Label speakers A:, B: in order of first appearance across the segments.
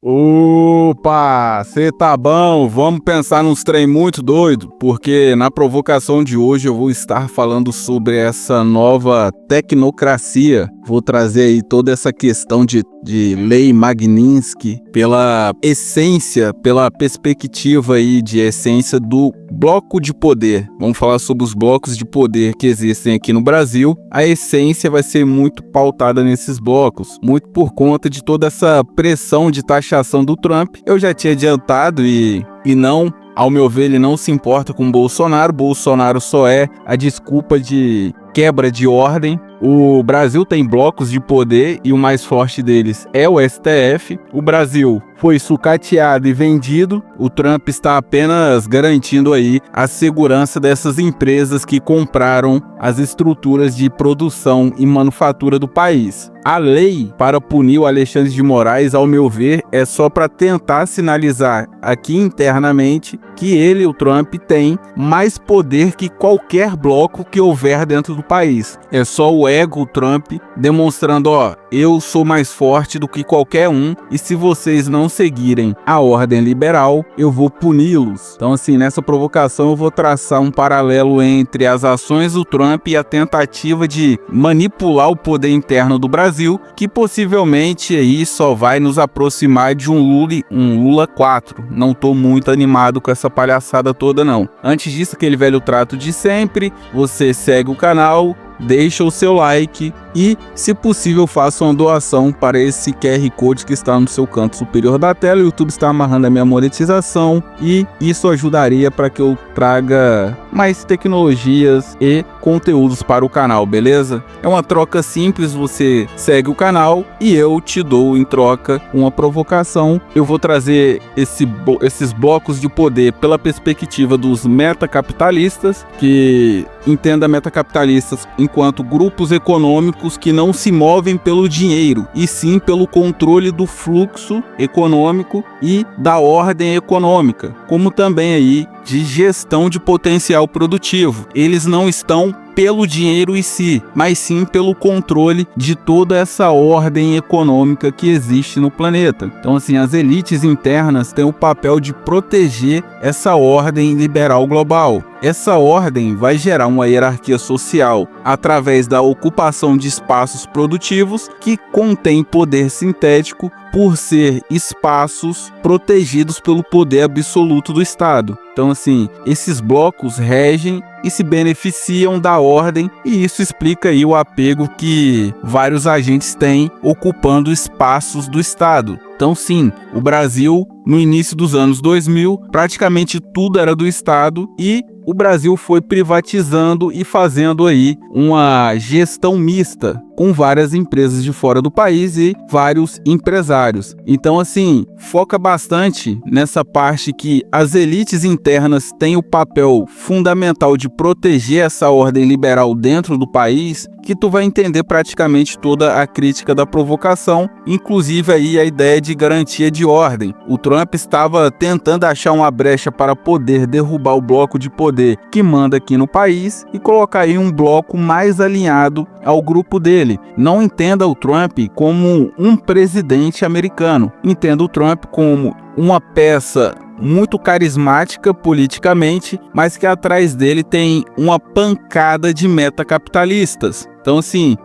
A: Opa, cê tá bom? Vamos pensar nos trem muito doido, porque na provocação de hoje eu vou estar falando sobre essa nova tecnocracia. Vou trazer aí toda essa questão de lei Magnitsky pela essência, pela perspectiva aí de essência do bloco de poder. Vamos falar sobre os blocos de poder que existem aqui no Brasil. A essência vai ser muito pautada nesses blocos, muito por conta de toda essa pressão de taxação do Trump. Eu já tinha adiantado e não, ao meu ver, ele não se importa com Bolsonaro. Bolsonaro só é a desculpa de quebra de ordem. O Brasil tem blocos de poder e o mais forte deles é o STF. O Brasil foi sucateado e vendido. O Trump está apenas garantindo aí a segurança dessas empresas que compraram as estruturas de produção e manufatura do país. A lei para punir o Alexandre de Moraes, ao meu ver, é só para tentar sinalizar aqui internamente que ele, o Trump, tem mais poder que qualquer bloco que houver dentro do país. É só o ego Trump demonstrando, eu sou mais forte do que qualquer um e se vocês não seguirem a ordem liberal, eu vou puni-los. Então, assim, nessa provocação eu vou traçar um paralelo entre as ações do Trump e a tentativa de manipular o poder interno do Brasil, que possivelmente aí só vai nos aproximar de um Lula 4. Não tô muito animado com essa palhaçada toda, não. Antes disso, aquele velho trato de sempre, você segue o canal, deixa o seu like e, se possível, faça uma doação para esse QR Code que está no seu canto superior da tela. O YouTube está amarrando a minha monetização e isso ajudaria para que eu traga mais tecnologias e conteúdos para o canal, beleza? É uma troca simples, você segue o canal e eu te dou em troca uma provocação. Eu vou trazer esses blocos de poder pela perspectiva dos metacapitalistas, que entenda metacapitalistas enquanto grupos econômicos que não se movem pelo dinheiro, e sim pelo controle do fluxo econômico e da ordem econômica, como também aí de gestão de potencial produtivo. Eles não estão pelo dinheiro em si, mas sim pelo controle de toda essa ordem econômica que existe no planeta. Então, assim, as elites internas têm o papel de proteger essa ordem liberal global. Essa ordem vai gerar uma hierarquia social através da ocupação de espaços produtivos que contém poder sintético por ser espaços protegidos pelo poder absoluto do Estado. Então, assim, esses blocos regem e se beneficiam da ordem, e isso explica aí o apego que vários agentes têm ocupando espaços do Estado. Então, sim, o Brasil, no início dos anos 2000, praticamente tudo era do Estado e o Brasil foi privatizando e fazendo aí uma gestão mista com várias empresas de fora do país e vários empresários. Então, assim, foca bastante nessa parte que as elites internas têm o papel fundamental de proteger essa ordem liberal dentro do país, que tu vai entender praticamente toda a crítica da provocação, inclusive aí a ideia de garantia de ordem. O Trump estava tentando achar uma brecha para poder derrubar o bloco de poder que manda aqui no país e colocar aí um bloco mais alinhado ao grupo dele. Não entenda o Trump como um presidente americano. Entenda o Trump como uma peça muito carismática politicamente, mas que atrás dele tem uma pancada de metacapitalistas. Então, assim,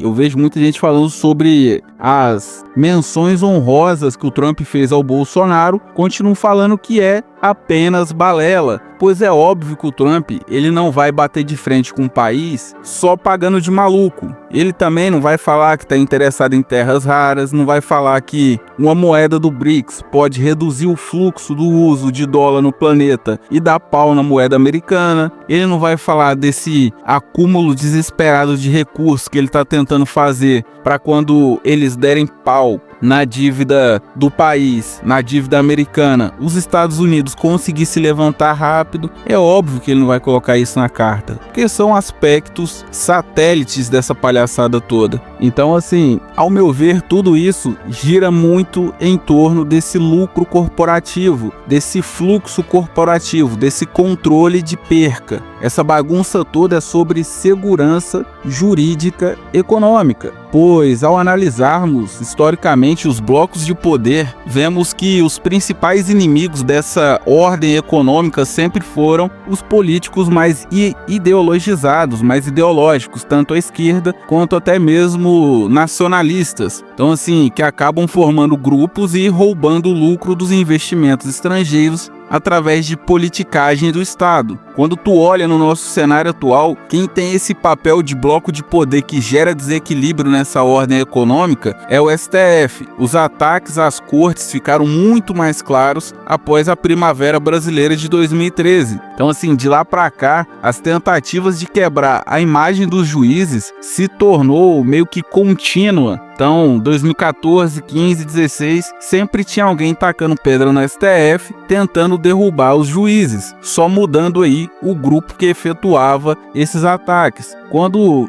A: eu vejo muita gente falando sobre as menções honrosas que o Trump fez ao Bolsonaro, continuam falando que é apenas balela, pois é óbvio que o Trump, ele não vai bater de frente com o país só pagando de maluco. Ele também não vai falar que está interessado em terras raras, não vai falar que uma moeda do BRICS pode reduzir o fluxo do uso de dólar no planeta e dar pau na moeda americana. Ele não vai falar desse acúmulo desesperado de recursos que ele está tentando fazer para quando eles derem pau na dívida do país, na dívida americana, os Estados Unidos conseguir se levantar rápido. É óbvio que ele não vai colocar isso na carta, porque são aspectos satélites dessa palhaçada toda. Então, assim, ao meu ver, tudo isso gira muito em torno desse lucro corporativo, desse fluxo corporativo, desse controle de perca. Essa bagunça toda é sobre segurança jurídica econômica. pois ao analisarmos historicamente os blocos de poder, vemos que os principais inimigos dessa ordem econômica sempre foram os políticos mais ideologizados, mais ideológicos, tanto à esquerda quanto até mesmo nacionalistas. Então assim, que acabam formando grupos e roubando o lucro dos investimentos estrangeiros através de politicagem do Estado. Quando tu olha no nosso cenário atual, quem tem esse papel de bloco de poder que gera desequilíbrio nessa ordem econômica é o STF. Os ataques às cortes ficaram muito mais claros após a Primavera Brasileira de 2013. Então assim, de lá para cá, as tentativas de quebrar a imagem dos juízes se tornou meio que contínua. Então, 2014, 15, 16, sempre tinha alguém tacando pedra no STF, tentando derrubar os juízes, só mudando aí o grupo que efetuava esses ataques.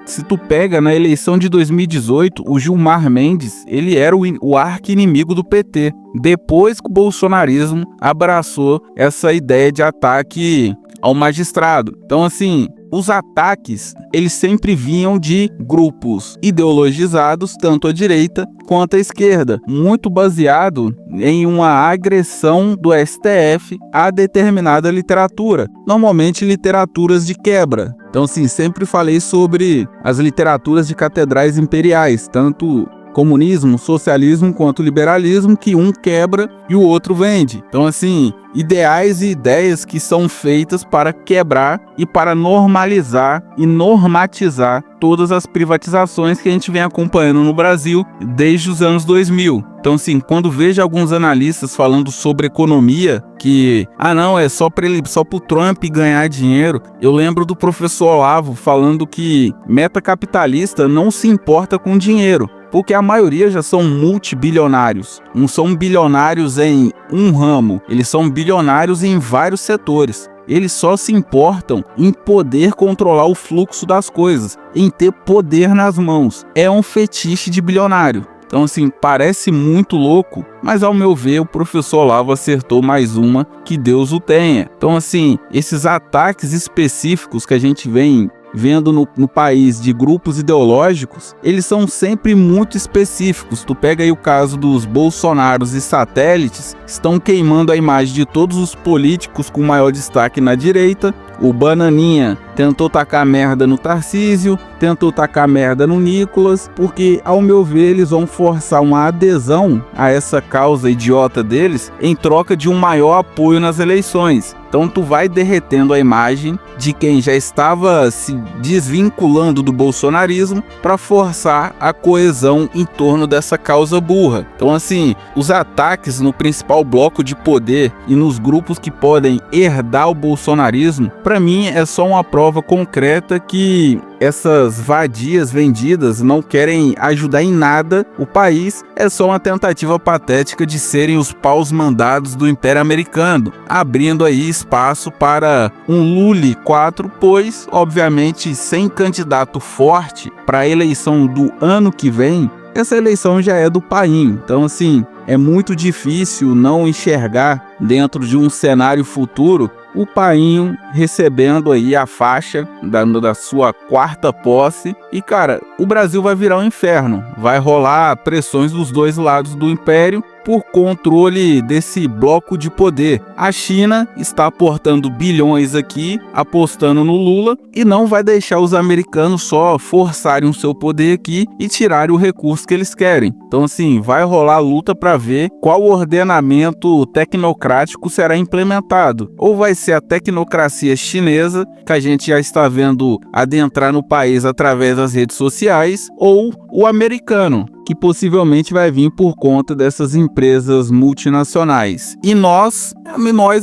A: Se tu pega na eleição de 2018, o Gilmar Mendes, ele era o arqui-inimigo do PT. Depois que o bolsonarismo abraçou essa ideia de ataque ao magistrado. Então, assim, os ataques, eles sempre vinham de grupos ideologizados, tanto à direita quanto à esquerda, muito baseado em uma agressão do STF a determinada literatura, normalmente literaturas de quebra. Então, assim, sempre falei sobre as literaturas de catedrais imperiais, tanto comunismo, socialismo quanto liberalismo, que um quebra e o outro vende. Então, assim, ideais e ideias que são feitas para quebrar e para normalizar e normatizar todas as privatizações que a gente vem acompanhando no Brasil desde os anos 2000. Então, assim, quando vejo alguns analistas falando sobre economia, que, não, é só pro Trump ganhar dinheiro, eu lembro do professor Olavo falando que meta capitalista não se importa com dinheiro, porque a maioria já são multibilionários. Não são bilionários em um ramo, eles são bilionários em vários setores. Eles só se importam em poder controlar o fluxo das coisas, em ter poder nas mãos. É um fetiche de bilionário. Então, assim, parece muito louco, mas ao meu ver o professor Olavo acertou mais uma, que Deus o tenha. Então, assim, esses ataques específicos que a gente vem vendo no país de grupos ideológicos, eles são sempre muito específicos. Tu pega aí o caso dos Bolsonaros e satélites, estão queimando a imagem de todos os políticos com maior destaque na direita. O Bananinha tentou tacar merda no Tarcísio, tentou tacar merda no Nicolas, porque, ao meu ver, eles vão forçar uma adesão a essa causa idiota deles em troca de um maior apoio nas eleições. Então tu vai derretendo a imagem de quem já estava se desvinculando do bolsonarismo para forçar a coesão em torno dessa causa burra. Então, assim, os ataques no principal bloco de poder e nos grupos que podem herdar o bolsonarismo, para mim é só uma prova concreta que essas vadias vendidas não querem ajudar em nada o país, é só uma tentativa patética de serem os paus mandados do Império Americano, abrindo aí espaço para um Lula 4, pois, obviamente, sem candidato forte para a eleição do ano que vem, essa eleição já é do painho. Então, assim, é muito difícil não enxergar dentro de um cenário futuro o painho recebendo aí a faixa da sua quarta posse. E, cara, o Brasil vai virar um inferno. Vai rolar pressões dos dois lados do império por controle desse bloco de poder. A China está aportando bilhões aqui, apostando no Lula, e não vai deixar os americanos só forçarem o seu poder aqui e tirarem o recurso que eles querem. Então, assim, vai rolar luta para ver qual ordenamento tecnocrático será implementado. Ou vai ser a tecnocracia chinesa, que a gente já está vendo adentrar no país através das redes sociais, ou o americano, que possivelmente vai vir por conta dessas empresas multinacionais. E nós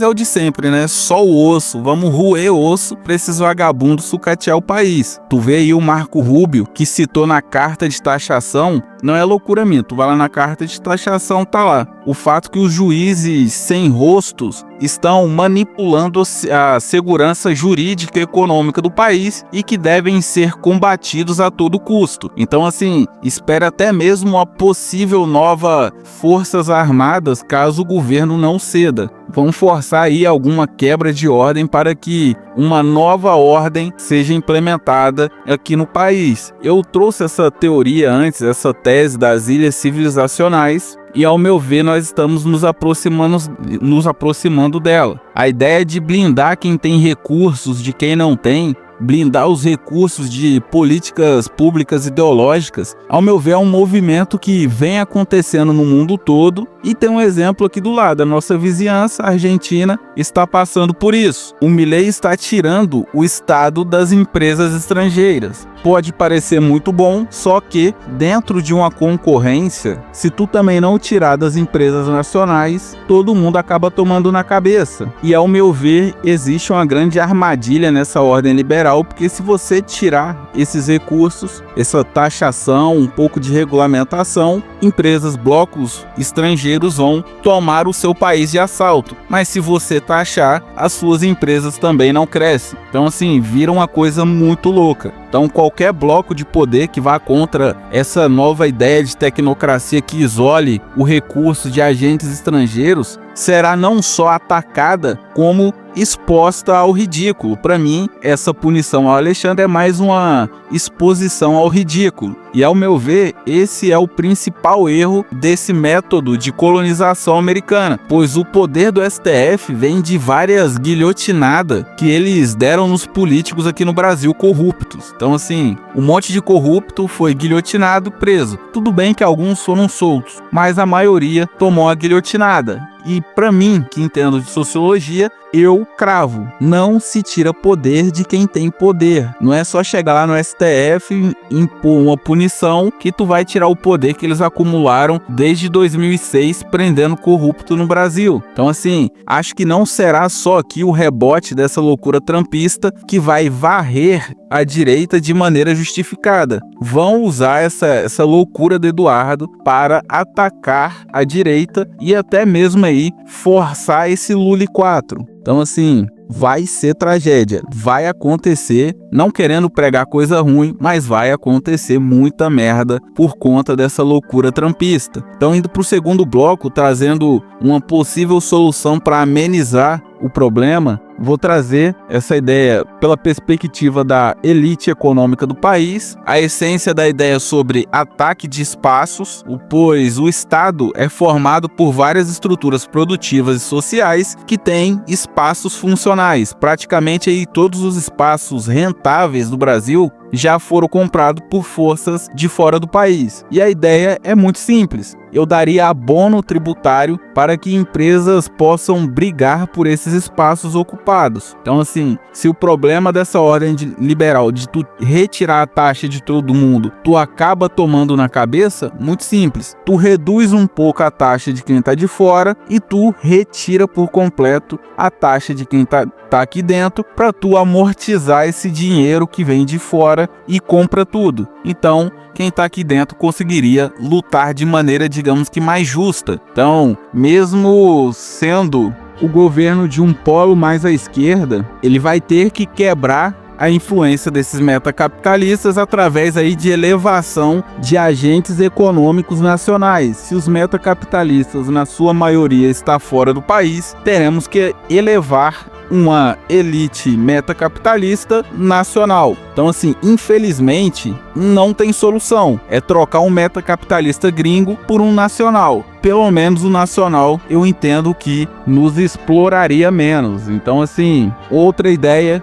A: é o de sempre, né? Só o osso, vamos roer osso para esses vagabundos sucatear o país. Tu vê aí o Marco Rubio, que citou na carta de taxação, não é loucura minha, tu vai lá na carta de taxação, tá lá. O fato que os juízes sem rostos estão manipulando a segurança jurídica e econômica do país e que devem ser combatidos a todo custo. Então, assim, espera até mesmo uma possível nova Forças Armadas caso o governo não ceda. vão forçar aí alguma quebra de ordem para que uma nova ordem seja implementada aqui no país. Eu trouxe essa teoria antes, essa tese das ilhas civilizacionais, e ao meu ver nós estamos nos aproximando dela. A ideia de blindar quem tem recursos de quem não tem, blindar os recursos de políticas públicas ideológicas, ao meu ver é um movimento que vem acontecendo no mundo todo, e tem um exemplo aqui do lado, a nossa vizinhança, a Argentina, está passando por isso. O Milei está tirando o Estado das empresas estrangeiras. Pode parecer muito bom, só que dentro de uma concorrência, se tu também não tirar das empresas nacionais, todo mundo acaba tomando na cabeça. E ao meu ver, existe uma grande armadilha nessa ordem liberal, porque se você tirar esses recursos, essa taxação, um pouco de regulamentação, empresas, blocos estrangeiros vão tomar o seu país de assalto. Mas se você taxar, as suas empresas também não crescem. Então assim, vira uma coisa muito louca. Então qualquer bloco de poder que vá contra essa nova ideia de tecnocracia que isole o recurso de agentes estrangeiros será não só atacada, como exposta ao ridículo. Para mim, essa punição ao Alexandre é mais uma exposição ao ridículo. E ao meu ver, esse é o principal erro desse método de colonização americana, pois o poder do STF vem de várias guilhotinadas que eles deram nos políticos aqui no Brasil corruptos. Então assim, um monte de corrupto foi guilhotinado, preso. Tudo bem que alguns foram soltos, mas a maioria tomou a guilhotinada. E para mim, que entendo de sociologia, eu cravo, não se tira poder de quem tem poder. Não é só chegar lá no STF e impor uma punição que tu vai tirar o poder que eles acumularam desde 2006 prendendo corrupto no Brasil. Então assim, acho que não será só aqui o rebote dessa loucura trumpista que vai varrer a direita de maneira justificada. Vão usar essa loucura do Eduardo para atacar a direita e até mesmo aí forçar esse Lula 4. Então assim, vai ser tragédia, vai acontecer, não querendo pregar coisa ruim, mas vai acontecer muita merda por conta dessa loucura trumpista. Então indo para o segundo bloco, trazendo uma possível solução para amenizar o problema, vou trazer essa ideia pela perspectiva da elite econômica do país, a essência da ideia sobre ataque de espaços, pois o Estado é formado por várias estruturas produtivas e sociais que têm espaços funcionais. Praticamente aí todos os espaços rentáveis do Brasil já foram comprados por forças de fora do país. E a ideia é muito simples. Eu daria abono tributário para que empresas possam brigar por esses espaços ocupados. Então assim, se o problema dessa ordem liberal de tu retirar a taxa de todo mundo, tu acaba tomando na cabeça, muito simples. Tu reduz um pouco a taxa de quem está de fora e tu retira por completo a taxa de quem tá aqui dentro para tu amortizar esse dinheiro que vem de fora e compra tudo. Então, quem está aqui dentro conseguiria lutar de maneira, digamos que mais justa. Então, mesmo sendo o governo de um polo mais à esquerda, ele vai ter que quebrar a influência desses metacapitalistas através aí de elevação de agentes econômicos nacionais. Se os metacapitalistas, na sua maioria, está fora do país, teremos que elevar uma elite metacapitalista nacional. Então assim, infelizmente, não tem solução. É trocar um metacapitalista gringo por um nacional. Pelo menos o nacional eu entendo que nos exploraria menos. Então assim, outra ideia,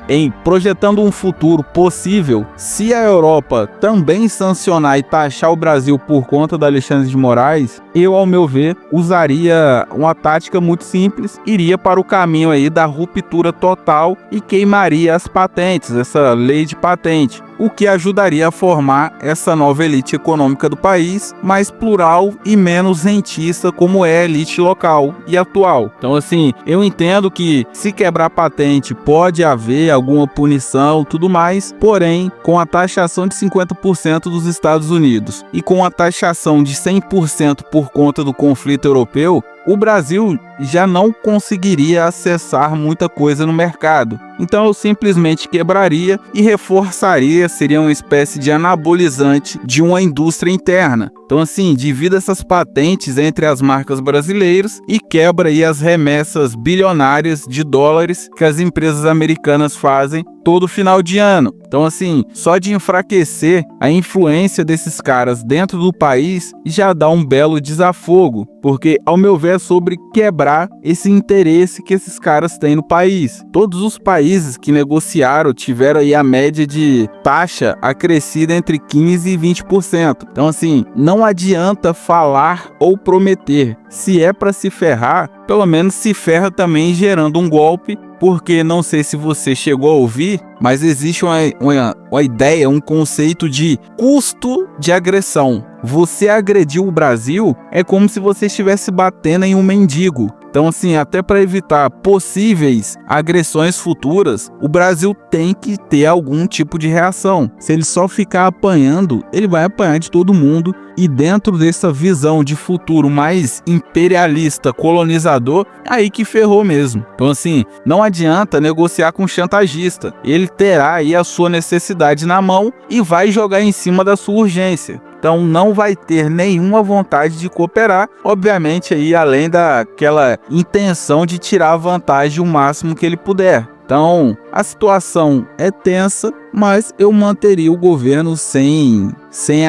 A: em projetando um futuro possível, se a Europa também sancionar e taxar o Brasil por conta do Alexandre de Moraes, eu, ao meu ver, usaria uma tática muito simples, iria para o caminho aí da ruptura total e queimaria as patentes, essa lei de patente, o que ajudaria a formar essa nova elite econômica do país, mais plural e menos rentista como é a elite local e atual. Então assim, eu entendo que se quebrar patente pode haver alguma punição, tudo mais, porém, com a taxação de 50% dos Estados Unidos e com a taxação de 100% por conta do conflito europeu, o Brasil já não conseguiria acessar muita coisa no mercado. Então eu simplesmente quebraria e reforçaria, seria uma espécie de anabolizante de uma indústria interna. Então assim, divida essas patentes entre as marcas brasileiras e quebra aí as remessas bilionárias de dólares que as empresas americanas fazem todo final de ano. Então assim, só de enfraquecer a influência desses caras dentro do país já dá um belo desafogo, porque ao meu ver é sobre quebrar esse interesse que esses caras têm no país. Todos os países que negociaram tiveram aí a média de taxa acrescida entre 15% e 20%. Então assim, não adianta falar ou prometer. Se é para se ferrar, pelo menos se ferra também gerando um golpe, porque não sei se você chegou a ouvir, mas existe uma ideia, um conceito de custo de agressão. Você agrediu o Brasil é como se você estivesse batendo em um mendigo. Então assim, até para evitar possíveis agressões futuras, o Brasil tem que ter algum tipo de reação. Se ele só ficar apanhando, ele vai apanhar de todo mundo. E dentro dessa visão de futuro mais imperialista, colonizador, aí que ferrou mesmo. Então assim, não adianta negociar com um chantagista. Ele terá aí a sua necessidade na mão e vai jogar em cima da sua urgência. Então não vai ter nenhuma vontade de cooperar, obviamente aí além daquela intenção de tirar vantagem o máximo que ele puder. Então a situação é tensa, mas eu manteria o governo sem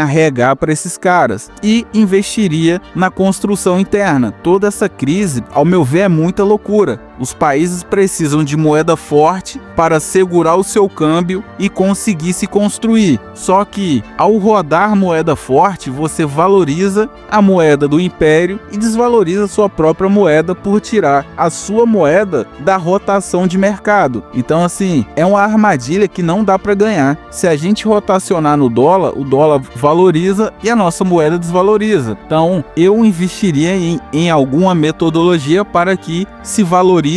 A: arregar para esses caras e investiria na construção interna. Toda essa crise, ao meu ver, é muita loucura. Os países precisam de moeda forte para segurar o seu câmbio e conseguir se construir. Só que ao rodar moeda forte, você valoriza a moeda do império e desvaloriza sua própria moeda por tirar a sua moeda da rotação de mercado. Então assim, é uma armadilha que não dá para ganhar. Se a gente rotacionar no dólar, o dólar valoriza e a nossa moeda desvaloriza. Então eu investiria em alguma metodologia para que se valorize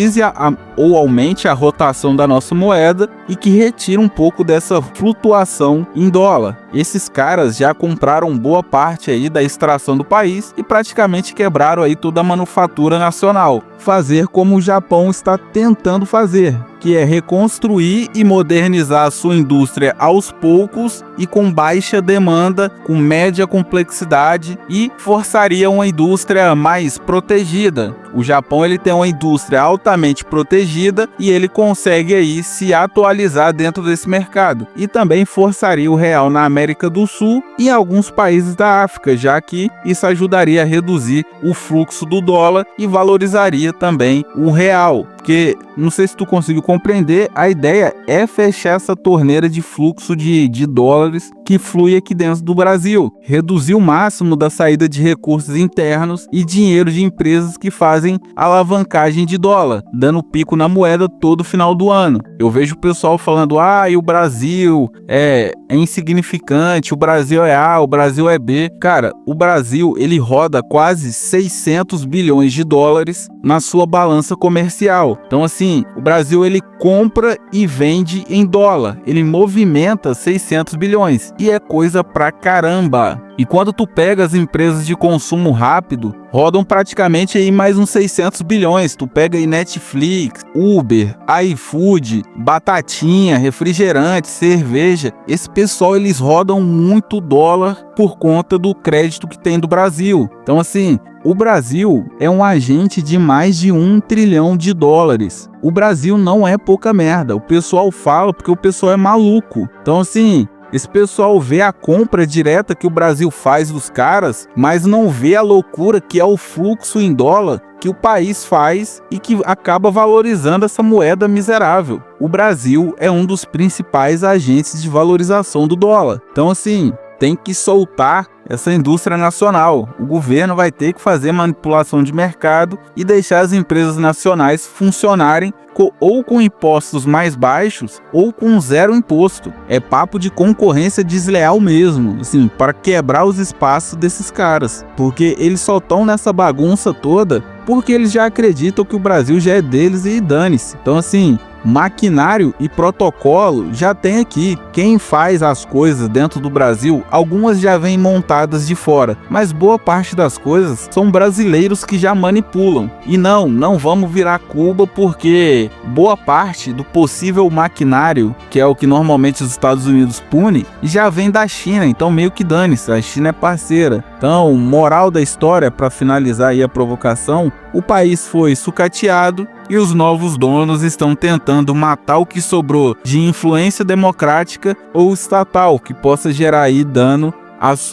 A: ou aumente a rotação da nossa moeda e que retire um pouco dessa flutuação em dólar. Esses caras já compraram boa parte aí da extração do país e praticamente quebraram aí toda a manufatura nacional. Fazer como o Japão está tentando fazer, que é reconstruir e modernizar a sua indústria aos poucos e com baixa demanda, com média complexidade, e forçaria uma indústria mais protegida. O Japão ele tem uma indústria altamente protegida e ele consegue aí se atualizar dentro desse mercado. E também forçaria o real na América do Sul e em alguns países da África, já que isso ajudaria a reduzir o fluxo do dólar e valorizaria também o real. Porque, não sei se tu conseguiu compreender, a ideia é fechar essa torneira de fluxo de dólares que flui aqui dentro do Brasil. Reduzir o máximo da saída de recursos internos e dinheiro de empresas que fazem alavancagem de dólar, dando pico na moeda todo final do ano. Eu vejo o pessoal falando, e o Brasil é insignificante, o Brasil é A, o Brasil é B. Cara, o Brasil, ele roda quase 600 bilhões de dólares na sua balança comercial. Então assim, o Brasil ele compra e vende em dólar, ele movimenta 600 bilhões e é coisa pra caramba. E quando tu pega as empresas de consumo rápido, rodam praticamente aí mais uns 600 bilhões. Tu pega aí Netflix, Uber, iFood, batatinha, refrigerante, cerveja. Esse pessoal, eles rodam muito dólar por conta do crédito que tem do Brasil. Então assim, o Brasil é um agente de mais de 1 trilhão de dólares. O Brasil não é pouca merda. O pessoal fala porque o pessoal é maluco. Então assim, esse pessoal vê a compra direta que o Brasil faz dos caras, mas não vê a loucura que é o fluxo em dólar que o país faz e que acaba valorizando essa moeda miserável. O Brasil é um dos principais agentes de valorização do dólar. Então assim, tem que soltar essa indústria nacional. O governo vai ter que fazer manipulação de mercado e deixar as empresas nacionais funcionarem ou com impostos mais baixos ou com zero imposto. É papo de concorrência desleal mesmo, assim, para quebrar os espaços desses caras, porque eles só estão nessa bagunça toda porque eles já acreditam que o Brasil já é deles e dane-se. Então, assim, maquinário e protocolo já tem aqui. Quem faz as coisas dentro do Brasil, algumas já vêm montadas de fora, mas boa parte das coisas são brasileiros que já manipulam. E não vamos virar Cuba, porque boa parte do possível maquinário, que é o que normalmente os Estados Unidos pune, já vem da China, então meio que dane-se, a China é parceira. Então, moral da história, para finalizar aí a provocação, o país foi sucateado e os novos donos estão tentando matar o que sobrou de influência democrática ou estatal que possa gerar aí dano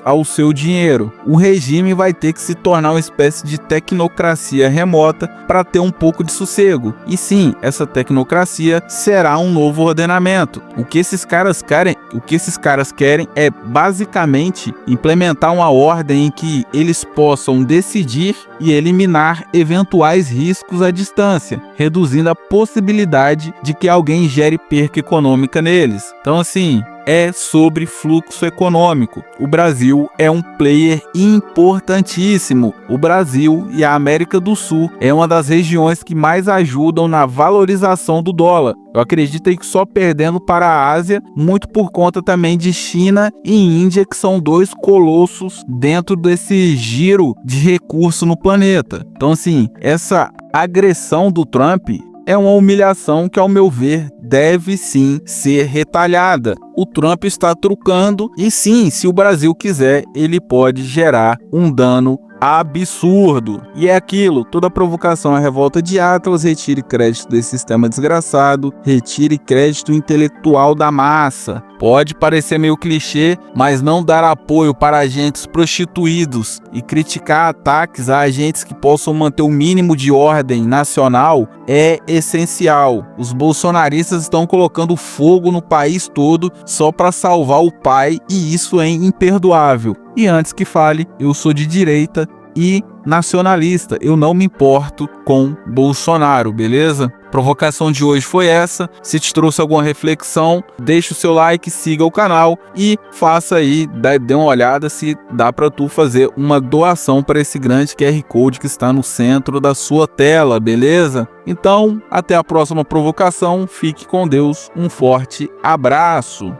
A: ao seu dinheiro. O regime vai ter que se tornar uma espécie de tecnocracia remota para ter um pouco de sossego. E sim, essa tecnocracia será um novo ordenamento. O que esses caras querem é basicamente implementar uma ordem em que eles possam decidir e eliminar eventuais riscos à distância, reduzindo a possibilidade de que alguém gere perca econômica neles. Então, assim, é sobre fluxo econômico. O Brasil é um player importantíssimo. O Brasil e a América do Sul é uma das regiões que mais ajudam na valorização do dólar. Eu acredito aí que só perdendo para a Ásia, muito por conta também de China e Índia, que são dois colossos dentro desse giro de recurso no planeta. Então, assim, essa agressão do Trump é uma humilhação que, ao meu ver, deve sim ser retalhada. O Trump está trucando e sim, se o Brasil quiser, ele pode gerar um dano absurdo. E é aquilo, toda provocação é revolta de Atlas. Retire crédito desse sistema desgraçado, retire crédito intelectual da massa. Pode parecer meio clichê, mas não dar apoio para agentes prostituídos e criticar ataques a agentes que possam manter o mínimo de ordem nacional é essencial. Os bolsonaristas estão colocando fogo no país todo só para salvar o pai, e isso é imperdoável. E antes que fale, eu sou de direita e nacionalista, eu não me importo com Bolsonaro, beleza? A provocação de hoje foi essa. Se te trouxe alguma reflexão, deixa o seu like, siga o canal e faça aí, dê uma olhada se dá para tu fazer uma doação para esse grande QR Code que está no centro da sua tela, beleza? Então, até a próxima provocação, fique com Deus, um forte abraço!